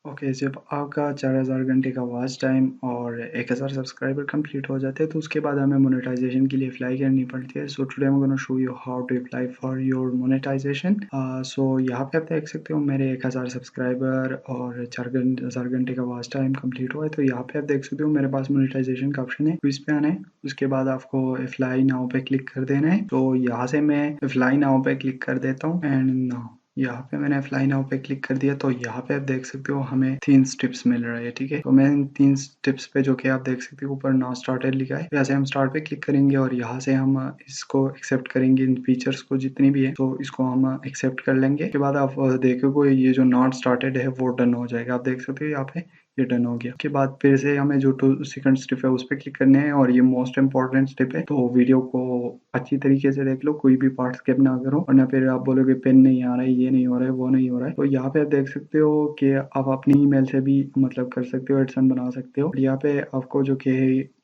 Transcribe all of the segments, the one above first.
Okay, जब आपका 4000 घंटे का वॉच टाइम और 1000 सब्सक्राइबर कंप्लीट हो जाते हैं तो उसके बाद हमें मोनेटाइजेशन के लिए अप्लाई करनी पड़ती है। So today I am gonna show you how to apply for your monetization. So यहाँ पे आप देख सकते हो मेरे 1000 सब्सक्राइबर और 4000 घंटे का वॉच टाइम कंप्लीट हुआ है। तो यहाँ पे आप देख सकते हो मेरे पास मोनेटाइजेशन का ऑप्शन है, तो इस पे आना है। उसके बाद आपको अप्लाई नाउ पे क्लिक कर देना है। तो यहाँ से मैं अप्लाई नाउ पे क्लिक कर देता हूँ एंड नाउ यहाँ पे मैंने अप्लाई नाउ पे क्लिक कर दिया। तो यहाँ पे आप देख सकते हो हमें 3 स्टेप्स मिल रहे हैं, ठीक है। तो मैं इन 3 स्टेप्स पे जो कि आप देख सकते हो ऊपर नाउ स्टार्टेड लिखा है, यहाँ से हम स्टार्ट पे क्लिक करेंगे और यहाँ से हम इसको एक्सेप्ट करेंगे, इन फीचर्स को जितनी भी है तो इसको हम एक्सेप्ट कर लेंगे। उसके बाद आप देखोगे ये जो नॉट स्टार्टेड है वो डन हो जाएगा। आप देख सकते हो यहाँ पे ये डन हो गया। उसके बाद फिर से हमें जो सेकंड स्टेप है उस पे क्लिक करने हैं और ये मोस्ट इंपॉर्टेंट स्टेप है। तो वीडियो को अच्छी तरीके से देख लो, कोई भी पार्ट स्किप ना करो वरना फिर आप बोलोगे पेन नहीं आ रहा है, ये नहीं हो रहा है, वो नहीं हो रहा है। तो यहाँ पे आप देख सकते हो कि आप अपनी ईमेल से भी मतलब कर सकते हो, एडसन बना सकते हो। यहाँ पे आपको जो कि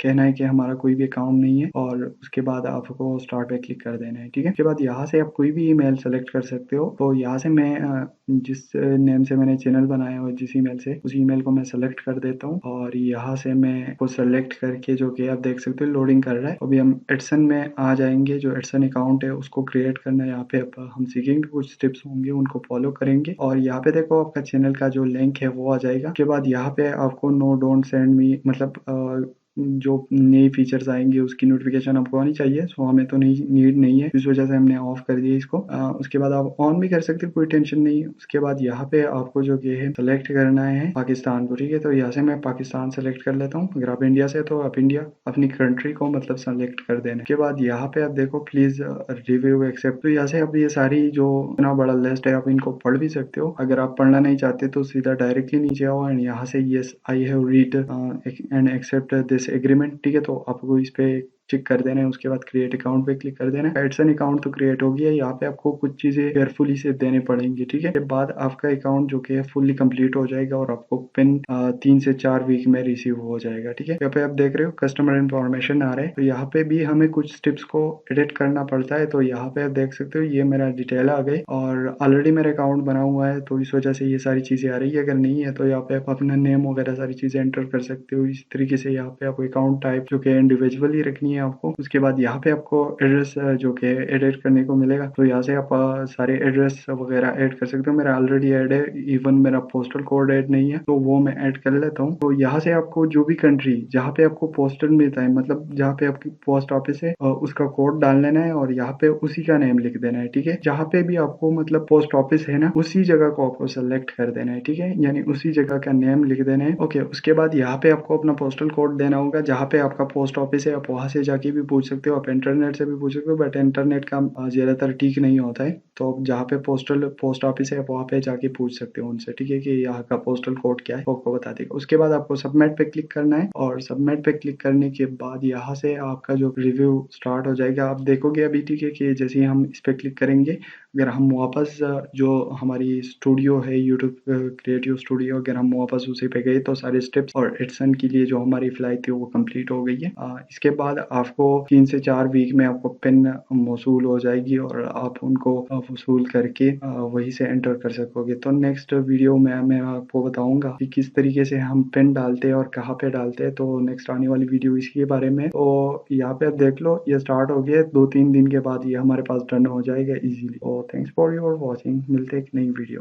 कहना है कि हमारा कोई भी अकाउंट नहीं है और उसके बाद आपको स्टार्ट पे क्लिक कर देना है, ठीक है। उसके बाद यहाँ से आप कोई भी ईमेल सेलेक्ट कर सकते हो। तो यहाँ से मैं जिस नेम से मैंने चैनल बनाया हुआ है, जिस ईमेल से, उस ईमेल को मैं सेलेक्ट कर देता हूँ और यहाँ से मैं को सेलेक्ट करके जो कि आप देख सकते हो लोडिंग कर रहा है। अभी हम एडसन में आ जाएंगे। जो एडसन अकाउंट है उसको क्रिएट करना है। यहाँ पे हम सीखेंगे, कुछ स्टेप्स होंगे उनको फॉलो करेंगे और यहाँ पे देखो आपका चैनल का जो लिंक है वो आ जाएगा। उसके बाद यहाँ पे आपको नो डोंट सेंड मी मतलब जो नई फीचर्स आएंगे उसकी नोटिफिकेशन आपको आनी चाहिए। सो हमें तो नहीं, नीड नहीं है, इस वजह से हमने ऑफ कर दिया इसको। उसके बाद आप ऑन भी कर सकते हो, कोई टेंशन नहीं है। उसके बाद यहाँ पे आपको जो कि है सेलेक्ट करना है पाकिस्तान को, ठीक है। तो यहाँ से मैं पाकिस्तान सेलेक्ट कर लेता हूँ। अगर आप इंडिया से तो आप इंडिया अपनी कंट्री को मतलब सेलेक्ट कर देना। उसके बाद यहाँ पे आप देखो प्लीज रिव्यू एक्सेप्ट। तो यहाँ से अब ये सारी जो इतना बड़ा लिस्ट है आप इनको पढ़ भी सकते हो। अगर आप पढ़ना नहीं चाहते तो सीधा डायरेक्टली नीचे आओ एंड यहाँ से yes I have read and accept this agreement, ठीक है। तो आपको इस पे चेक कर देना है। उसके बाद क्रिएट अकाउंट पे क्लिक कर देना है। एडसन अकाउंट तो क्रिएट हो गया। यहाँ पे आपको कुछ चीजें केयरफुली से देने पड़ेंगी, ठीक है। के बाद आपका अकाउंट जो कि है फुल्ली कंप्लीट हो जाएगा और आपको पिन 3 से 4 वीक में रिसीव हो जाएगा, ठीक है। यहाँ पे आप देख रहे हो कस्टमर इन्फॉर्मेशन आ रहा है। तो यहाँ पे भी हमें कुछ स्टेप्स को एडिट करना पड़ता है। तो यहाँ पे आप देख सकते हो ये मेरा डिटेल आ गई और ऑलरेडी मेरा अकाउंट बना हुआ है तो इस वजह से ये सारी चीजें आ रही है। अगर नहीं है तो यहाँ पे आप अपना नेम वगैरह सारी चीजें एंटर कर सकते हो। इस तरीके से यहाँ पे आपको अकाउंट टाइप जो कि इंडिविजुअली रखनी है आपको। उसके बाद यहाँ पे आपको एड्रेस जो कि एडिट करने को मिलेगा। तो यहाँ से आप सारे एड्रेस वगैरह ऐड कर सकते हो। मेरा ऑलरेडी ऐड है, इवन मेरा पोस्टल कोड ऐड नहीं है तो वो मैं ऐड कर लेता हूँ। तो यहाँ से आपको जो भी कंट्री जहाँ पे आपको पोस्टल मिलता है, मतलब जहाँ पे आपकी पोस्ट ऑफिस है, उसका कोड डाल लेना है और यहाँ पे उसी का नेम लिख देना है, ठीक है। जहाँ पे भी आपको मतलब पोस्ट ऑफिस है ना, उसी जगह को आपको सेलेक्ट कर देना है, ठीक है। यानी उसी जगह का नेम लिख देना है। ओके, उसके बाद यहाँ पे आपको अपना पोस्टल कोड देना होगा जहाँ पे आपका पोस्ट ऑफिस है। आप वहां से जाके भी पूछ सकते हो, आप इंटरनेट से भी पूछ सकते हो, बट इंटरनेट का ज्यादातर ठीक नहीं होता है। तो आप जहाँ पे पोस्ट ऑफिस है आप वहाँ पे जाके पूछ सकते हो उनसे, ठीक है, कि यहाँ का पोस्टल कोड क्या है, वो आपको बता देगा। उसके बाद आपको सबमिट पे क्लिक करना है और सबमिट पे क्लिक करने के बाद यहाँ से आपका जो रिव्यू स्टार्ट हो जाएगा। आप देखोगे अभी, ठीक है, कि जैसे ही हम इस पे क्लिक करेंगे, अगर हम वापस जो हमारी स्टूडियो है यूट्यूब क्रिएटिव स्टूडियो, अगर हम वापस उसी पे गए तो सारे स्टेप्स और एडसन के लिए जो हमारी फ्लाइट थी वो कंप्लीट हो गई है। इसके बाद आपको 3 से 4 वीक में आपको पिन मौसूल हो जाएगी और आप उनको वसूल करके वहीं से एंटर कर सकोगे। तो नेक्स्ट वीडियो में मैं आपको बताऊंगा कि किस तरीके से हम पिन डालते हैं और कहाँ पे डालते हैं। तो नेक्स्ट आने वाली वीडियो इसके बारे में। तो यहाँ पे आप देख लो ये स्टार्ट हो गया। 2-3 दिन के बाद ये हमारे पास डन हो जाएगा इजीली। तो थैंक्स फॉर योर वॉचिंग। मिलते हैं एक नई वीडियो।